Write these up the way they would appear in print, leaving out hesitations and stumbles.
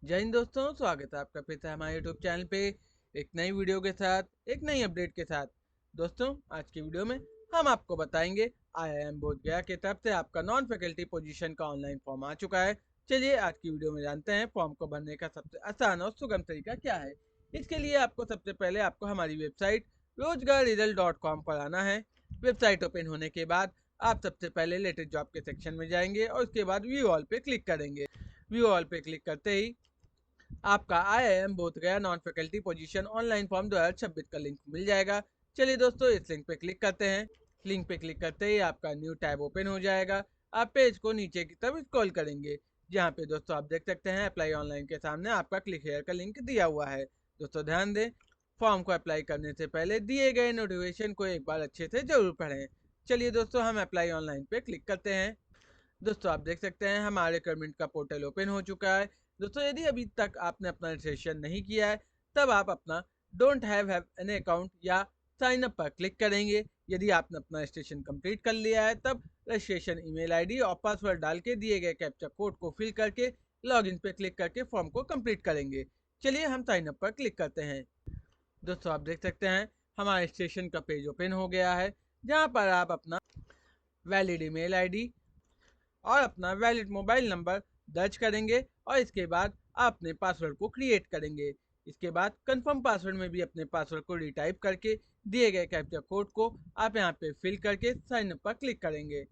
जय हिंद दोस्तों, स्वागत है आपका फिर से हमारे यूट्यूब चैनल पे एक नई वीडियो के साथ, एक नई अपडेट के साथ। दोस्तों, आज की वीडियो में हम आपको बताएंगे आईआईएम बोध गया की तरफ से आपका नॉन फैकल्टी पोजीशन का ऑनलाइन फॉर्म आ चुका है। चलिए आज की वीडियो में जानते हैं फॉर्म को भरने का सबसे आसान और सुगम तरीका क्या है। इसके लिए आपको सबसे पहले आपको हमारी वेबसाइट रोजगार पर आना है। वेबसाइट ओपन होने के बाद आप सबसे पहले लेटेस्ट जॉब के सेक्शन में जाएंगे और उसके बाद व्यू ऑल पे क्लिक करेंगे। व्यू ऑल पे क्लिक करते ही आपका आईआईएम बोध गया non faculty position online form 2026 का लिंक मिल जाएगा। चलिए दोस्तों, इस लिंक पे क्लिक करते हैं। लिंक पे क्लिक करते ही आपका न्यू टैब ओपन हो जाएगा। आप पेज को नीचे की तरफ स्क्रॉल करेंगे, जहाँ पे दोस्तों आप देख सकते हैं अप्लाई ऑनलाइन के सामने आपका क्लिक हेयर का लिंक दिया हुआ है। दोस्तों ध्यान दें, फॉर्म को अप्लाई करने से पहले दिए गए नोटिफिकेशन को एक बार अच्छे से जरूर पढ़ें। चलिए दोस्तों, हम अप्लाई ऑनलाइन पे क्लिक करते हैं। दोस्तों आप देख सकते हैं हमारे गवर्नमेंट का पोर्टल ओपन हो चुका है। दोस्तों, यदि अभी तक आपने अपना रजिस्ट्रेशन नहीं किया है, तब आप अपना डोंट हैव एन अकाउंट या साइन अप पर क्लिक करेंगे। यदि आपने अपना रजिस्ट्रेशन कंप्लीट कर लिया है, तब रजिस्ट्रेशन ईमेल आईडी और पासवर्ड डाल के दिए गए कैप्चा कोड को फिल करके लॉगिन पे क्लिक करके फॉर्म को कंप्लीट करेंगे। चलिए हम साइन अप पर क्लिक करते हैं। दोस्तों आप देख सकते हैं हमारा रजिस्ट्रेशन का पेज ओपन हो गया है, जहाँ पर आप अपना वैलिड ईमेल आईडी और अपना वैलिड मोबाइल नंबर दर्ज करेंगे और इसके बाद आप अपने पासवर्ड को क्रिएट करेंगे। इसके बाद कंफर्म पासवर्ड में भी अपने पासवर्ड को रिटाइप करके दिए गए कैप्चा कोड को आप यहाँ पे फिल करके साइन अप पर क्लिक करेंगे।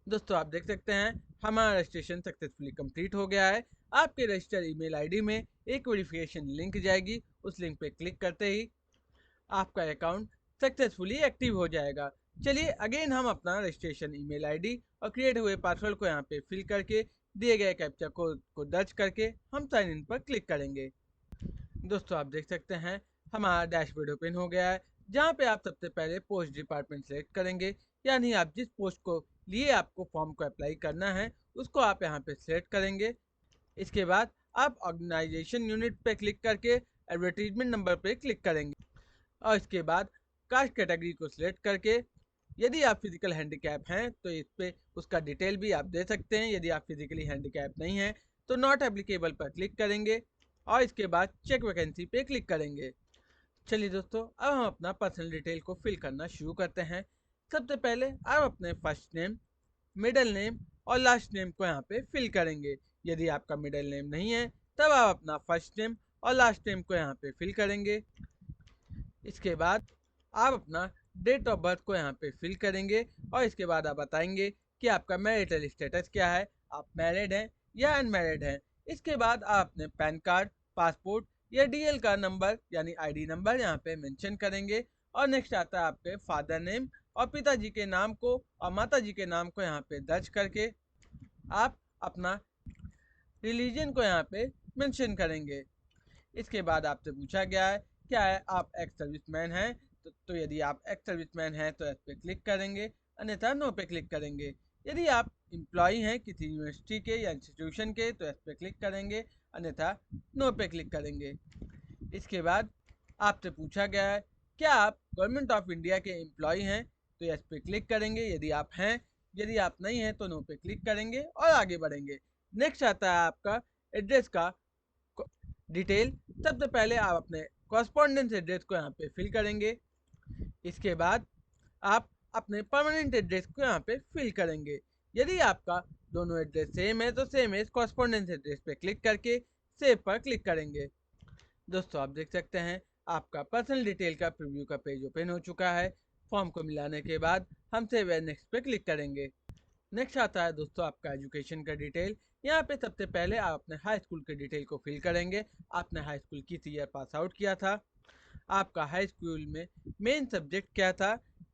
दोस्तों आप देख सकते हैं हमारा रजिस्ट्रेशन सक्सेसफुली कंप्लीट हो गया है। आपके रजिस्टर ईमेल आईडी में एक वेरिफिकेशन लिंक जाएगी। उस लिंक पे क्लिक करते ही आपका अकाउंट सक्सेसफुली एक्टिव हो जाएगा। चलिए अगेन हम अपना रजिस्ट्रेशन ईमेल आईडी और क्रिएट हुए पासवर्ड को यहाँ पे फिल करके दिए गए कैप्चा कोड को दर्ज करके हम साइन इन पर क्लिक करेंगे। दोस्तों आप देख सकते हैं हमारा डैशबोर्ड ओपन हो गया है, जहाँ पे आप सबसे पहले पोस्ट डिपार्टमेंट सेलेक्ट करेंगे। यानी आप जिस पोस्ट को लिए आपको फॉर्म को अप्लाई करना है उसको आप यहाँ पे सेलेक्ट करेंगे। इसके बाद आप ऑर्गेनाइजेशन यूनिट पे क्लिक करके एडवर्टीजमेंट नंबर पे क्लिक करेंगे और इसके बाद कास्ट कैटेगरी को सिलेक्ट करके यदि आप फिजिकल हैंडीकैप हैं तो इस पे उसका डिटेल भी आप दे सकते हैं। यदि आप फिजिकली हैंडीकैप नहीं हैं तो नॉट एप्लीकेबल पर क्लिक करेंगे और इसके बाद चेक वैकेंसी पे क्लिक करेंगे। चलिए दोस्तों, अब हम अपना पर्सनल डिटेल को फिल करना शुरू करते हैं। सबसे पहले आप अपने फर्स्ट नेम, मिडिल नेम और लास्ट नेम को यहाँ पे फिल करेंगे। यदि आपका मिडिल नेम नहीं है तब आप अपना फर्स्ट नेम और लास्ट नेम को यहाँ पे फिल करेंगे। इसके बाद आप अपना डेट ऑफ बर्थ को यहाँ पे फिल करेंगे और इसके बाद आप बताएंगे कि आपका मैरिटल स्टेटस क्या है, आप मैरिड हैं या अनमैरिड हैं। इसके बाद आप अपने पैन कार्ड, पासपोर्ट या डीएल का नंबर यानी आईडी नंबर यहाँ पे मेंशन करेंगे। और नेक्स्ट आता है आपके फादर नेम और पिताजी के नाम को और माताजी के नाम को यहाँ पे दर्ज करके आप अपना रिलीजन को यहाँ पे मेंशन करेंगे। इसके बाद आपसे पूछा गया है क्या है आप एक्स सर्विसमैन हैं, तो यदि आप एक्स सर्विसमैन हैं तो एस पे क्लिक करेंगे, अन्यथा नो पे क्लिक करेंगे। यदि आप एम्प्लॉई हैं किसी यूनिवर्सिटी के या इंस्टीट्यूशन के तो एस पे क्लिक करेंगे, अन्यथा नो पे क्लिक करेंगे। इसके बाद आपसे पूछा गया है क्या आप गवर्नमेंट ऑफ इंडिया के एम्प्लॉई हैं, तो यस पे क्लिक करेंगे यदि आप हैं। यदि आप नहीं हैं तो नो पे क्लिक करेंगे और आगे बढ़ेंगे। नेक्स्ट आता है आपका एड्रेस का डिटेल। सबसे पहले आप अपने कॉरस्पॉन्डेंस एड्रेस को यहाँ पे फिल करेंगे। इसके बाद आप अपने परमानेंट एड्रेस को यहाँ पे फिल करेंगे। यदि आपका दोनों एड्रेस सेम है तो सेम एज कॉरस्पॉन्डेंस एड्रेस पे क्लिक करके सेव पर क्लिक करेंगे। दोस्तों आप देख सकते हैं आपका पर्सनल डिटेल का प्रीव्यू का पेज ओपन हो चुका है। फॉर्म को मिलाने के बाद हम सेव एंड नेक्स्ट पे क्लिक करेंगे। नेक्स्ट आता है दोस्तों आपका एजुकेशन का डिटेल। यहाँ पे सबसे पहले आप अपने हाई स्कूल के डिटेल को फिल करेंगे। आपने हाई स्कूल किस ईयर पास आउट किया था, आपका हाई स्कूल में मेन सब्जेक्ट क्या था,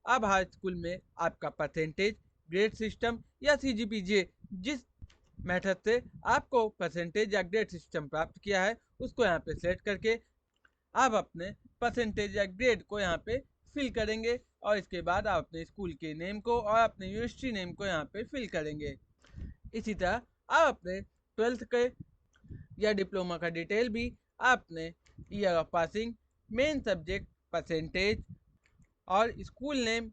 अब हाई स्कूल में आपका परसेंटेज, ग्रेड सिस्टम या सीजीपीजे जिस मेथड से आपको परसेंटेज या ग्रेड सिस्टम प्राप्त किया है उसको यहाँ पे सेलेक्ट करके आप अपने परसेंटेज या ग्रेड को यहाँ पे फिल करेंगे और इसके बाद आप अपने स्कूल के नेम को और अपने यूनिवर्सिटी नेम को यहाँ पे फिल करेंगे। इसी तरह आप अपने ट्वेल्थ के या डिप्लोमा का डिटेल भी आपने year of passing, main subject, percentage और स्कूल नेम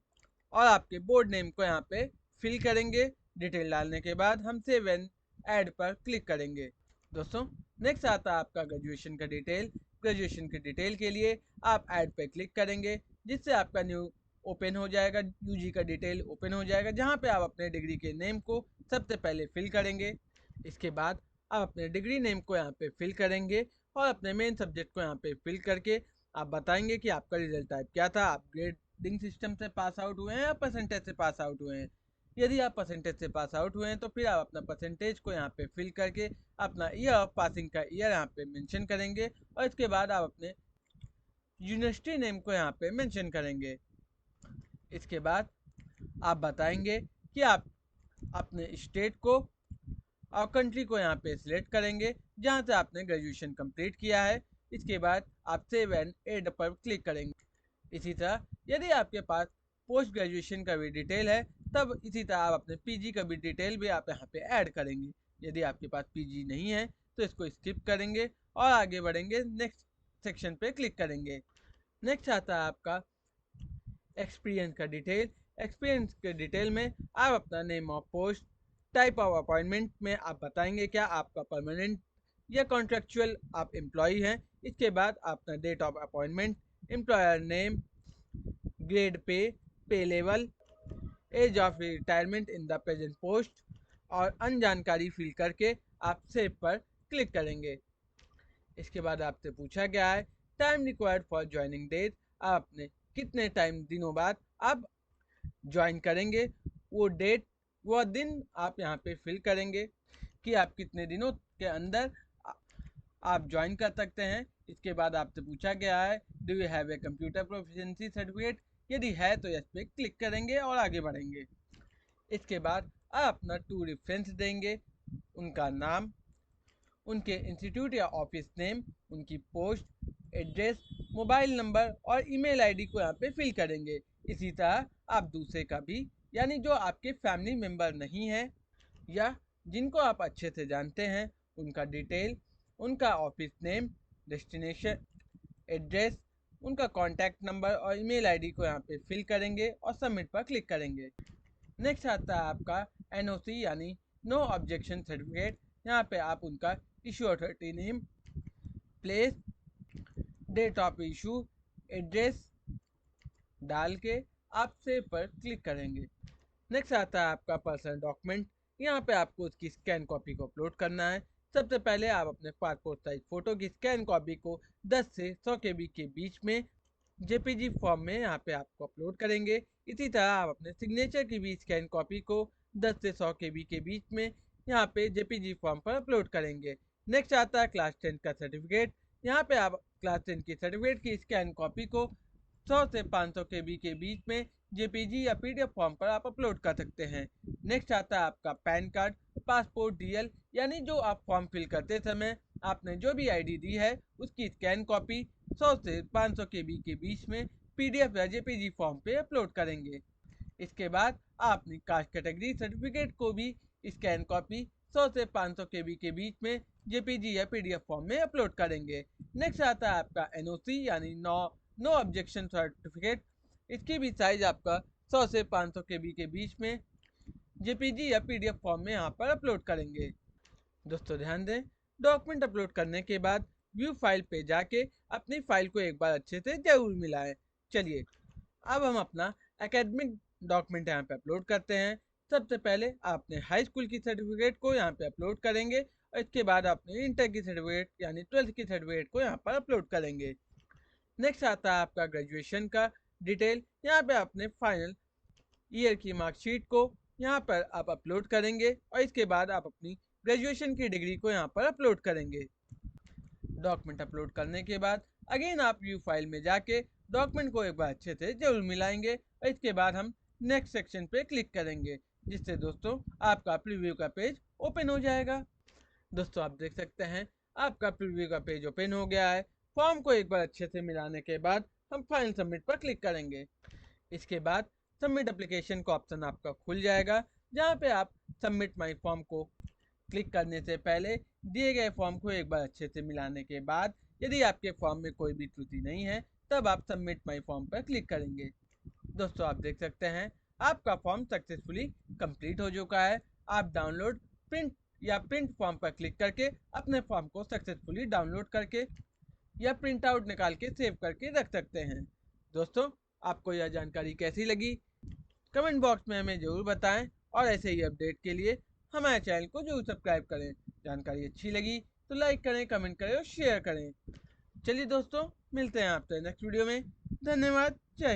और आपके बोर्ड नेम को यहाँ पे फिल करेंगे। डिटेल डालने के बाद हम सेव एंड ऐड पर क्लिक करेंगे। दोस्तों नेक्स्ट आता है आपका ग्रेजुएशन का डिटेल। ग्रेजुएशन की डिटेल के लिए आप ऐड पे क्लिक करेंगे, जिससे आपका न्यू ओपन हो जाएगा, यूजी का डिटेल ओपन हो जाएगा, जहाँ पे आप अपने डिग्री के नेम को सबसे पहले फिल करेंगे। इसके बाद आप अपने डिग्री नेम को यहाँ पे फिल करेंगे और अपने मेन सब्जेक्ट को यहाँ पे फिल करके आप बताएंगे कि आपका रिजल्ट टाइप क्या था, आप ग्रेडिंग सिस्टम से पास आउट हुए हैं या परसेंटेज से पास आउट हुए हैं। यदि आप परसेंटेज से पास आउट हुए हैं तो फिर आप अपना परसेंटेज को यहाँ पे फिल करके अपना ईयर ऑफ पासिंग का ईयर यहाँ पे मेंशन करेंगे और इसके बाद आप अपने यूनिवर्सिटी नेम को यहाँ पे मेंशन करेंगे। इसके बाद आप बताएंगे कि आप अपने स्टेट को और कंट्री को यहाँ पे सिलेक्ट करेंगे जहाँ से आपने ग्रेजुएशन कंप्लीट किया है। इसके बाद आप सेव एंड एड पर क्लिक करेंगे। इसी तरह यदि आपके पास पोस्ट ग्रेजुएशन का भी डिटेल है, तब इसी तरह आप अपने पीजी का भी डिटेल भी आप यहाँ पे ऐड करेंगे। यदि आपके पास पीजी नहीं है तो इसको स्किप करेंगे और आगे बढ़ेंगे, नेक्स्ट सेक्शन पे क्लिक करेंगे। नेक्स्ट आता है आपका एक्सपीरियंस का डिटेल। एक्सपीरियंस के डिटेल में आप अपना name of post, type of appointment में आप बताएंगे क्या आपका परमानेंट या कॉन्ट्रेक्चुअल आप एम्प्लॉई हैं। इसके बाद अपना date of appointment, employer name, grade pay, pay level, age of retirement in the present post और अन्य जानकारी फिल करके आप सेव पर क्लिक करेंगे। इसके बाद आपसे पूछा गया है time required for joining date, आप अपने कितने टाइम दिनों बाद आप ज्वाइन करेंगे, वो डेट वो दिन आप यहाँ पे फिल करेंगे कि आप कितने दिनों के अंदर आप ज्वाइन कर सकते हैं। इसके बाद आपसे पूछा गया है do you have a computer proficiency certificate, यदि है तो यस पे क्लिक करेंगे और आगे बढ़ेंगे। इसके बाद आप अपना 2 रेफरेंस देंगे, उनका नाम, उनके इंस्टीट्यूट या ऑफिस नेम, उनकी पोस्ट, एड्रेस, मोबाइल नंबर और ईमेल आईडी को यहाँ पे फिल करेंगे। इसी तरह आप दूसरे का भी, यानी जो आपके फैमिली मेम्बर नहीं है या जिनको आप अच्छे से जानते हैं, उनका डिटेल, उनका ऑफिस नेम, डेस्टिनेशन, एड्रेस, उनका कॉन्टैक्ट नंबर और ईमेल आईडी को यहाँ पे फिल करेंगे और सबमिट पर क्लिक करेंगे। नेक्स्ट आता है आपका एनओसी यानी नो ऑब्जेक्शन सर्टिफिकेट। यहाँ पे आप उनका issue authority name, place, date of issue, address डाल के आप सेव पर क्लिक करेंगे। नेक्स्ट आता है आपका पर्सनल डॉक्यूमेंट। यहाँ पे आपको उसकी स्कैन कॉपी को अपलोड करना है। सबसे पहले आप अपने पासपोर्ट साइज फ़ोटो की स्कैन कॉपी को 10 से 100 KB के बीच में जेपीजी फॉर्म में यहाँ पे आपको अपलोड करेंगे। इसी तरह आप अपने सिग्नेचर की भी स्कैन कॉपी को 10 से 100 KB के बीच में यहाँ पे जेपीजी फॉर्म पर अपलोड करेंगे। नेक्स्ट आता है क्लास 10 का सर्टिफिकेट। यहाँ पे आप क्लास 10 की सर्टिफिकेट की स्कैन कॉपी को 100 से 500 KB के बीच में जेपीजी या पीडीएफ फॉर्म पर आप अपलोड कर सकते हैं। नेक्स्ट आता है आपका पैन कार्ड, पासपोर्ट, डीएल, यानी जो आप फॉर्म फिल करते समय आपने जो भी आईडी दी है उसकी स्कैन कॉपी 100 से 500 KB के बीच में पीडीएफ या जेपीजी फॉर्म पे अपलोड करेंगे। इसके बाद आप अपनी कास्ट कैटेगरी सर्टिफिकेट को भी स्कैन कॉपी 100 से 500 KB के बीच में जेपीजी या पीडीएफ फॉर्म में अपलोड करेंगे। नेक्स्ट आता है आपका एनओसी यानी नो ऑब्जेक्शन सर्टिफिकेट। इसकी भी साइज आपका 100 से 500 KB के बीच में जेपीजी या पीडीएफ फॉर्म में यहाँ पर अपलोड करेंगे। दोस्तों ध्यान दें, डॉक्यूमेंट अपलोड करने के बाद व्यू फाइल पे जाके अपनी फाइल को एक बार अच्छे से जरूर मिलाएं। चलिए अब हम अपना एकेडमिक डॉक्यूमेंट यहाँ पे अपलोड करते हैं। सबसे पहले आप अपने हाई स्कूल की सर्टिफिकेट को यहाँ पे अपलोड करेंगे और इसके बाद अपने इंटर की सर्टिफिकेट यानी 12th की सर्टिफिकेट को यहाँ पर अपलोड करेंगे। नेक्स्ट आता है आपका ग्रेजुएशन का डिटेल। यहाँ पे अपने फाइनल ईयर की मार्कशीट को यहाँ पर आप अपलोड करेंगे और इसके बाद आप अपनी ग्रेजुएशन की डिग्री को यहाँ पर अपलोड करेंगे। डॉक्यूमेंट अपलोड करने के बाद अगेन आप व्यू फाइल में जाके डॉक्यूमेंट को एक बार अच्छे से जरूर मिलाएंगे और इसके बाद हम नेक्स्ट सेक्शन पे क्लिक करेंगे, जिससे दोस्तों आपका प्रीव्यू का पेज ओपन हो जाएगा। दोस्तों आप देख सकते हैं आपका प्रीव्यू का पेज ओपन हो गया है। फॉर्म को एक बार अच्छे से मिलाने के बाद हम फाइल सबमिट पर क्लिक करेंगे। इसके बाद सबमिट एप्लीकेशन का ऑप्शन आपका खुल जाएगा, जहाँ पे आप सबमिट माई फॉर्म को क्लिक करने से पहले दिए गए फॉर्म को एक बार अच्छे से मिलाने के बाद यदि आपके फॉर्म में कोई भी त्रुटि नहीं है तब आप सबमिट माई फॉर्म पर क्लिक करेंगे। दोस्तों आप देख सकते हैं आपका फॉर्म सक्सेसफुली कंप्लीट हो चुका है। आप डाउनलोड, प्रिंट या प्रिंट फॉर्म पर क्लिक करके अपने फॉर्म को सक्सेसफुली डाउनलोड करके या प्रिंट आउट निकाल के सेव करके रख सकते हैं। दोस्तों, आपको यह जानकारी कैसी लगी कमेंट बॉक्स में हमें ज़रूर बताएं और ऐसे ही अपडेट के लिए हमारे चैनल को जरूर सब्सक्राइब करें। जानकारी अच्छी लगी तो लाइक करें, कमेंट करें और शेयर करें। चलिए दोस्तों, मिलते हैं आपसे नेक्स्ट वीडियो में। धन्यवाद। जय